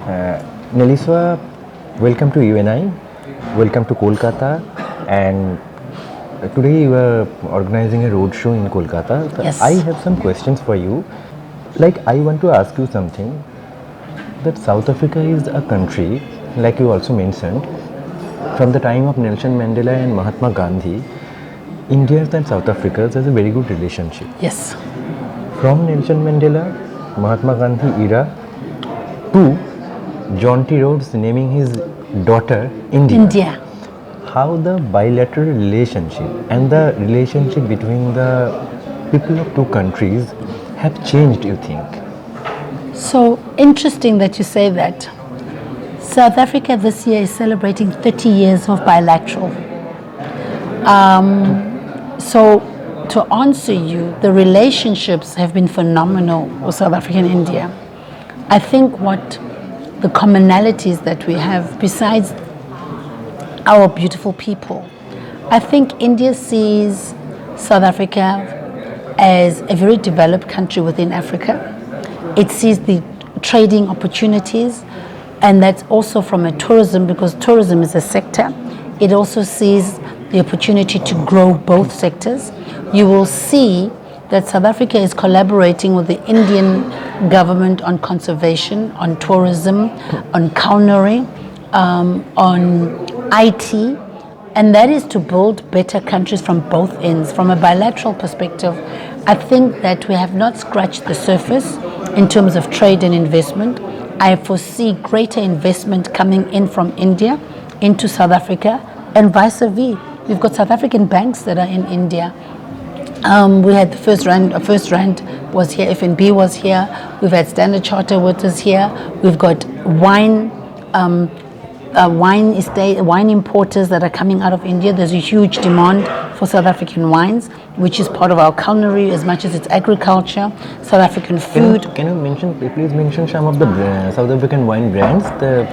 Neliswa, welcome to UNI, welcome to Kolkata, and today you are organizing a road show in Kolkata. So Yes. I have some questions for you. Like, I want to ask you something. That South Africa is a country, like you also mentioned, from the time of Nelson Mandela and Mahatma Gandhi, India and South Africa has a very good relationship. Yes. From Nelson Mandela, Mahatma Gandhi era to John T. Rhodes naming his daughter India. India. How the bilateral relationship and the relationship between the people of two countries have changed, you think? So interesting that you say that. South Africa this year is celebrating 30 years of bilateral. So to answer you, the relationships have been phenomenal with South Africa and India. I think what the commonalities that we have, besides our beautiful people, I think India sees South Africa as a very developed country within Africa. It sees the trading opportunities, and that's also from a tourism, because tourism is a sector. It also sees the opportunity to grow both sectors. You will see that South Africa is collaborating with the Indian government on conservation, on tourism, on culinary, on IT, and that is to build better countries from both ends. From a bilateral perspective, I think that we have not scratched the surface in terms of trade and investment. I foresee greater investment coming in from India into South Africa and vice versa. We've got South African banks that are in India. We had the first rand was here, FNB was here, we've had Standard Chartered with us here, we've got wine importers that are coming out of India. There's a huge demand for South African wines, which is part of our culinary as much as it's agriculture, South African food. Can you please mention some of the South African wine brands the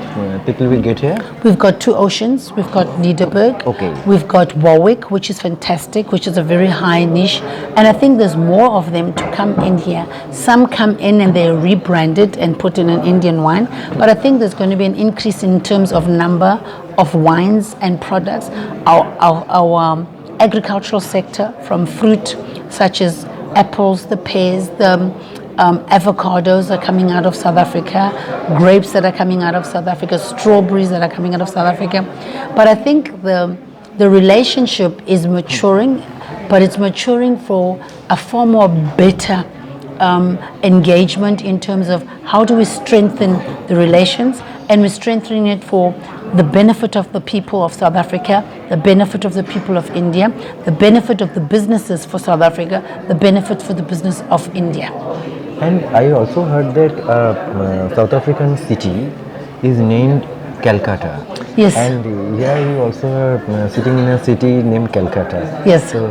people will get here? We've got Two Oceans, we've got Nederburg, Okay. We've got Warwick, which is fantastic, which is a very high niche, and I think there's more of them to come in here. Some come in and they're rebranded and put in an Indian wine, but I think there's going to be an increase in terms of number of wines and products. Our agricultural sector, from fruit such as apples, the pears, the avocados are coming out of South Africa, grapes that are coming out of South Africa, strawberries that are coming out of South Africa. But I think the relationship is maturing, but it's maturing for a far more better engagement in terms of how do we strengthen the relations, and we're strengthening it for the benefit of the people of South Africa, the benefit of the people of India, the benefit of the businesses for South Africa, the benefit for the business of India. And I also heard that South African city is named Calcutta. Yes. And here you also are sitting in a city named Calcutta. Yes. So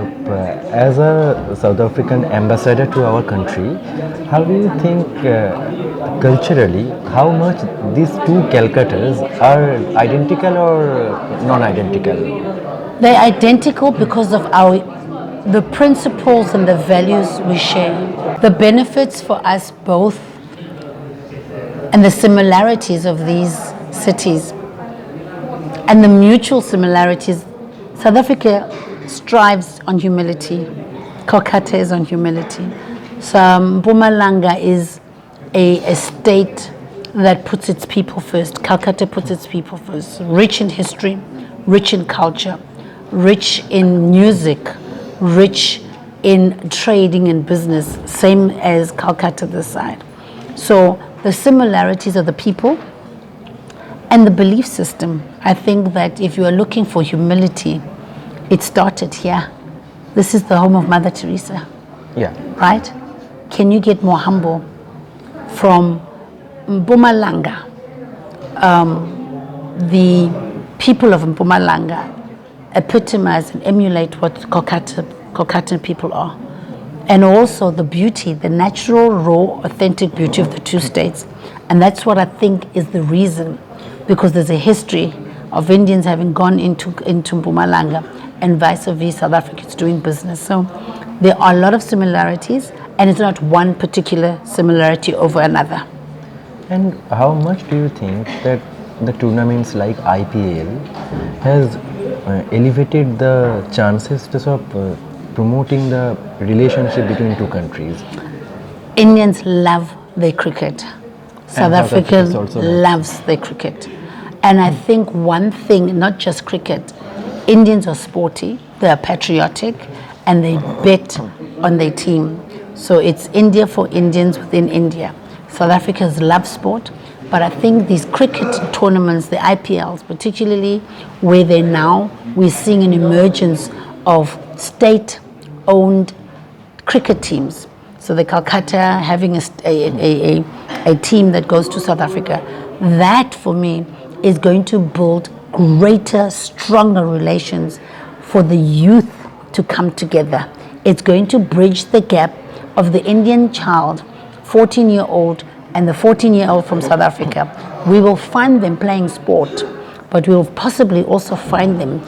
as a South African ambassador to our country, how do you think culturally, how much these two Calcuttas are identical or non-identical? They're identical because of the principles and the values we share. The benefits for us both and the similarities of these cities and the mutual similarities. South Africa strives on humility. Kolkata is on humility. So Mpumalanga is a state that puts its people first. Kolkata puts its people first. Rich in history, rich in culture, rich in music, rich in trading and business, same as Kolkata this side. So the similarities of the people and the belief system. I think that if you are looking for humility, it started here. This is the home of Mother Teresa. Yeah. Right? Can you get more humble? From Mpumalanga, the people of Mpumalanga epitomize and emulate what Kolkatan people are. And also the beauty, the natural, raw, authentic beauty of the two states. And that's what I think is the reason, because there's a history of Indians having gone into Mpumalanga and vice versa, South Africans doing business. So there are a lot of similarities, and it's not one particular similarity over another. And how much do you think that the tournaments like IPL has elevated the chances of promoting the relationship between two countries? Indians love their cricket. South South Africa Africa also loves their cricket. And I think one thing, not just cricket, Indians are sporty, they are patriotic, and they bet on their team. So it's India for Indians within India. South Africans love sport, but I think these cricket tournaments, the IPLs, particularly where we're seeing an emergence of state-owned cricket teams. So the Kolkata having a team that goes to South Africa, that for me is going to build greater, stronger relations for the youth to come together. It's going to bridge the gap of the Indian child, 14-year-old, and the 14-year-old from South Africa. We will find them playing sport, but we will possibly also find them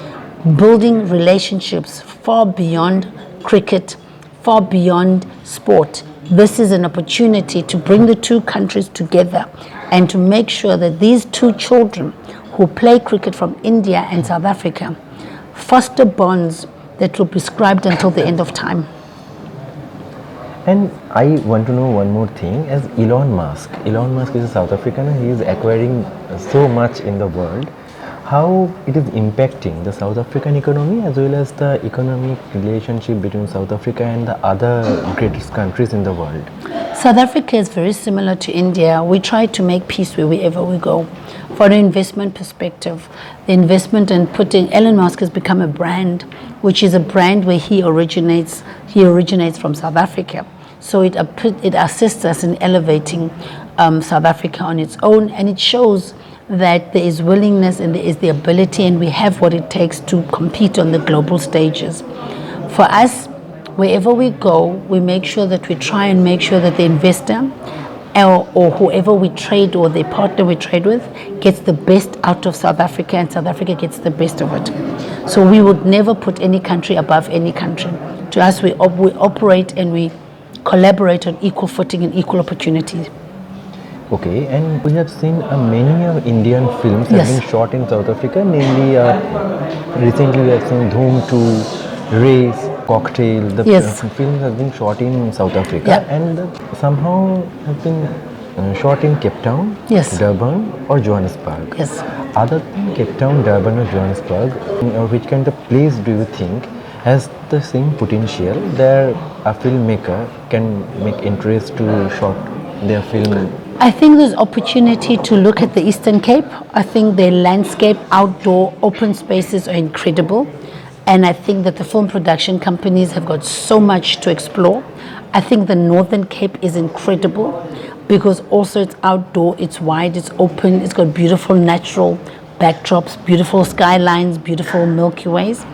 building relationships far beyond cricket, far beyond sport. This is an opportunity to bring the two countries together and to make sure that these two children who play cricket from India and South Africa foster bonds that will be prescribed until the end of time. And I want to know one more thing. As Elon Musk is a South African and he is acquiring so much in the world. How it is impacting the South African economy as well as the economic relationship between South Africa and the other greatest countries in the world? South Africa is very similar to India. We try to make peace wherever we go. For an investment perspective, the investment in putting Elon Musk has become a brand, which is a brand where he originates from South Africa. So it assists us in elevating South Africa on its own, and it shows that there is willingness and there is the ability, and we have what it takes to compete on the global stages. For us, wherever we go, we make sure that we try and make sure that the investor or whoever we trade or the partner we trade with gets the best out of South Africa, and South Africa gets the best of it. So we would never put any country above any country. To us, we operate and we collaborate on equal footing and equal opportunities. Okay, and we have seen many Indian films Yes. have been shot in South Africa, namely recently we have seen Dhoom 2, Race, Cocktail. The Yes. film has been shot in South Africa Yeah. and somehow have been shot in Cape Town, Yes. Durban or Johannesburg. Yes. Other than Cape Town, Durban or Johannesburg, which kind of place do you think has the same potential that a filmmaker can make interest to shot their film? I think there's opportunity to look at the Eastern Cape. I think the landscape, outdoor, open spaces are incredible. And I think that the film production companies have got so much to explore. I think the Northern Cape is incredible because also it's outdoor, it's wide, it's open, it's got beautiful natural backdrops, beautiful skylines, beautiful Milky Ways.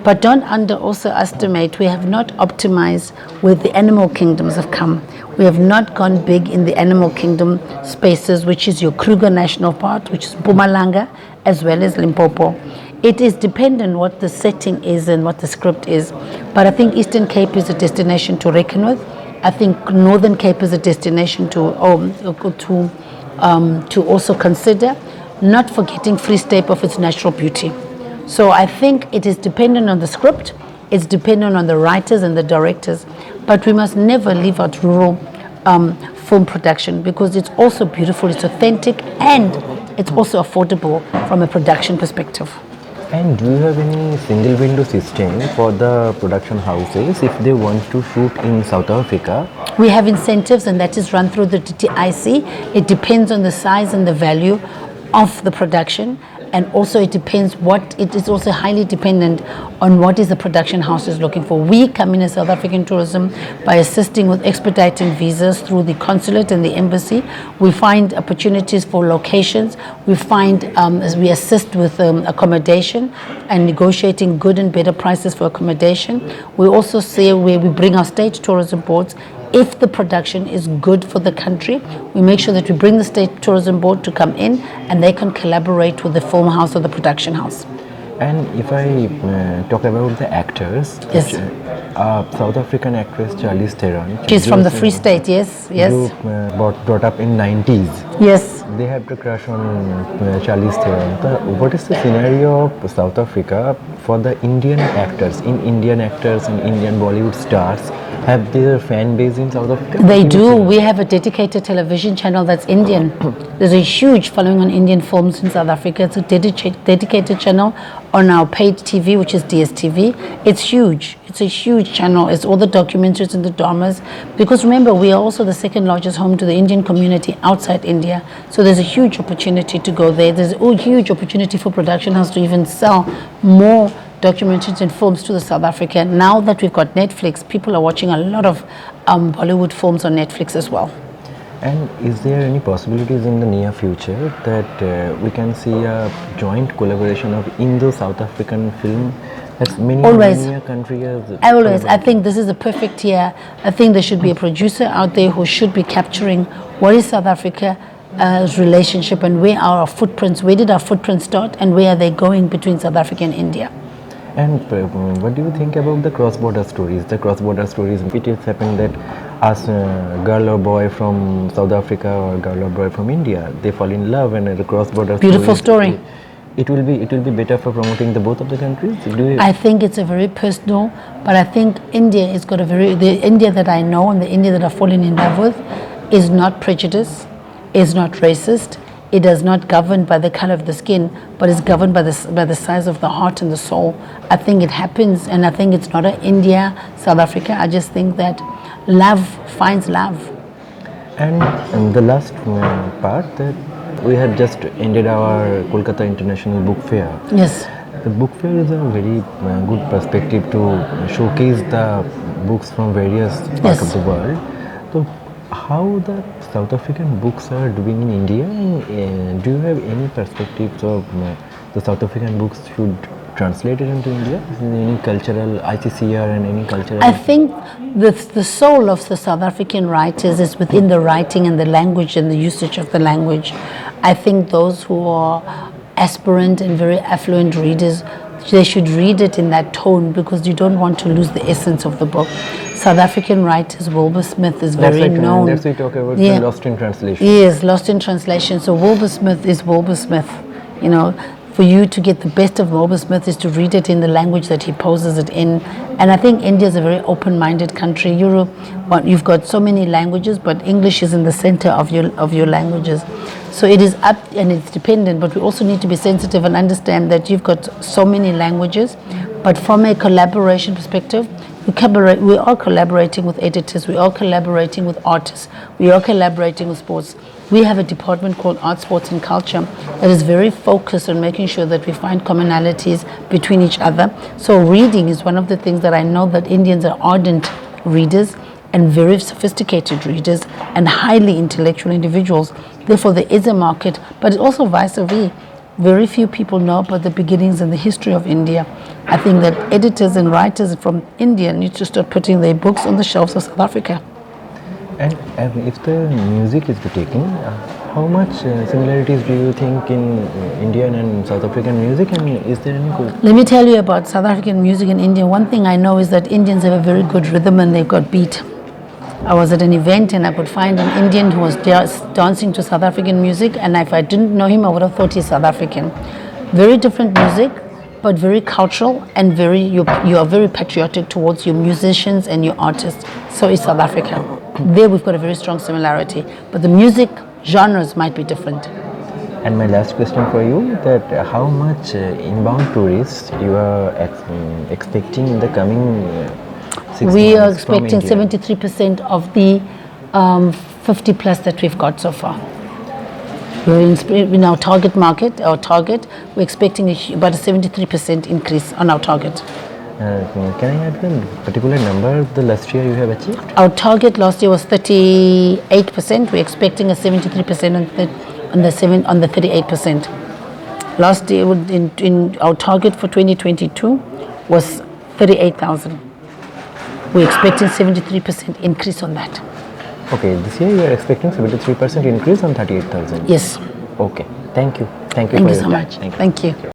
But don't underestimate, we have not optimized where the animal kingdoms have come. We have not gone big in the animal kingdom spaces, which is your Kruger National Park, which is Mpumalanga, as well as Limpopo. It is dependent what the setting is and what the script is. But I think Eastern Cape is a destination to reckon with. I think Northern Cape is a destination to also consider, not forgetting Free State of its natural beauty. So I think it is dependent on the script, it's dependent on the writers and the directors, but we must never leave out rural film production because it's also beautiful, it's authentic, and it's also affordable from a production perspective. And do you have any single window system for the production houses if they want to shoot in South Africa? We have incentives, and that is run through the DTIC. It depends on the size and the value of the production. And also it depends it is also highly dependent on what is the production house is looking for. We come in as South African Tourism by assisting with expediting visas through the consulate and the embassy. We find opportunities for locations. We we assist with accommodation and negotiating good and better prices for accommodation. We also say where we bring our state tourism boards. If the production is good for the country, we make sure that we bring the State Tourism Board to come in and they can collaborate with the film house or the production house. And if I talk about the actors, Yes. South African actress Charlize Theron. She's from the Free State, yes, yes. You brought up in 90s. Yes. They have to crush on Charlize Theron. What is the scenario of South Africa for the Indian actors? Indian actors and Indian Bollywood stars have their fan base in South Africa? They do. We have a dedicated television channel that's Indian. There's a huge following on Indian films in South Africa. It's a dedicated channel on our paid TV, which is DSTV. It's huge. It's a huge channel. It's all the documentaries and the dramas. Because remember, we are also the second largest home to the Indian community outside India. So there's a huge opportunity to go there. There's a huge opportunity for production house to even sell more documentaries and films to the South Africa. Now that we've got Netflix, people are watching a lot of Bollywood films on Netflix as well. And is there any possibilities in the near future that we can see a joint collaboration of Indo-South African film? That's many countries. Always. I think this is the perfect year. I think there should be a producer out there who should be capturing what is South Africa's relationship and where are our footprints, where did our footprints start and where are they going between South Africa and India. And what do you think about the cross-border stories? The cross-border stories, it has happened that as a girl or boy from South Africa or girl or boy from India, they fall in love and the cross-border beautiful story. It will be better for promoting the both of the countries. I think it's a very personal, but I think India has got the India that I know and the India that I've fallen in love with is not prejudiced, is not racist. It is not governed by the color of the skin, but is governed by the size of the heart and the soul. I think it happens, and I think it's not an India, South Africa. I just think that love finds love. And the last part, that we have just ended our Kolkata International Book Fair. Yes. The book fair is a very good perspective to showcase the books from various parts of the world. So, how the South African books are doing in India, and do you have any perspectives of the South African books should translate it into India? Any cultural ICCR and any cultural? I think the soul of the South African writers is within the writing and the language and the usage of the language. I think those who are aspirant and very affluent readers, they should read it in that tone because you don't want to lose the essence of the book. South African writers, Wilbur Smith is very known. That's why we talk about the Lost in Translation. Yes, Lost in Translation. So Wilbur Smith is Wilbur Smith. You know, for you to get the best of Wilbur Smith is to read it in the language that he poses it in. And I think India is a very open-minded country. Europe, you've got so many languages, but English is in the center of your languages. So it is up and it's dependent, but we also need to be sensitive and understand that you've got so many languages. But from a collaboration perspective, we are collaborating with editors, we are collaborating with artists, we are collaborating with sports. We have a department called Art, Sports and Culture that is very focused on making sure that we find commonalities between each other. So reading is one of the things that I know that Indians are ardent readers and very sophisticated readers and highly intellectual individuals. Therefore, there is a market, but also vice versa. Very few people know about the beginnings and the history of India. I think that editors and writers from India need to start putting their books on the shelves of South Africa. And if the music is to taking, how much similarities do you think in Indian and South African music, and is there any good? Let me tell you about South African music in India. One thing I know is that Indians have a very good rhythm and they've got beat. I was at an event and I could find an Indian who was dancing to South African music, and if I didn't know him, I would have thought he's South African. Very different music, but very cultural and you are very patriotic towards your musicians and your artists. So is South Africa. There we've got a very strong similarity, but the music genres might be different. And my last question for you, that how much inbound tourists you are expecting in the coming 6 months? We are expecting 73% of the 50 plus that we've got so far. We're in our target market, we're expecting about a 73% increase on our target. Can I have a particular number the last year you have achieved? Our target last year was 38%. We're expecting a 73% on the 38%. Last year, in our target for 2022 was 38,000. We're expecting 73% increase on that. Okay, this year you are expecting 73% increase on 38,000. Yes. Okay, thank you. Thank you Thank for you so your time. much. Thank you.